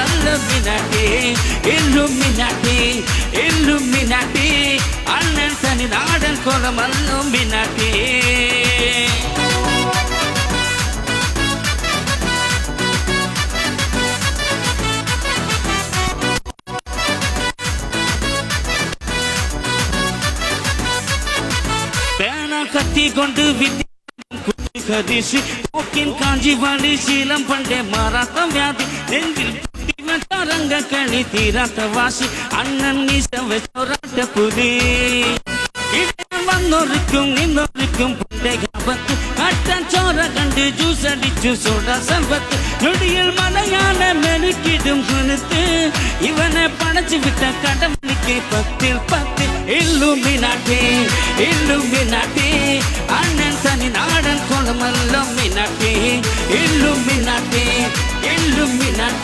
அல்லுமினாட்டி இல்லுமினாட்டி இல்லுமினாட்டி அண்ணன் தனி நாடன் கோலம் அல்லுமினாட்டி பேனா கத்தி கொண்டு வித்தி கதிசி போக்கின் காஞ்சி வலி சீலம் பண்டே மாறாத்த வியாதி நெஞ்சில் தரங்க கணி தீராத்த வாசி அண்ணன் நீசவை சொராட்ட புதி வந்தோருக்கும் நின்னோருக்கும் பண்டே காபத்து கட்டன் சோற கண்டு ஜூஸ் அடிச்சு சோடா சம்பத்து நொடியில் மலையான மெனுக்கிடும் குனுத்து இவனை படைச்சு விட்ட கடவுளுக்கு 10 இல்லுமினாட்டி இல்லுமினாட்டி அண்ணன் தனி நாடன் கோலம் அல்லுமினாட்டி இல்லுமினாட்டி இல்லுமினாட்டி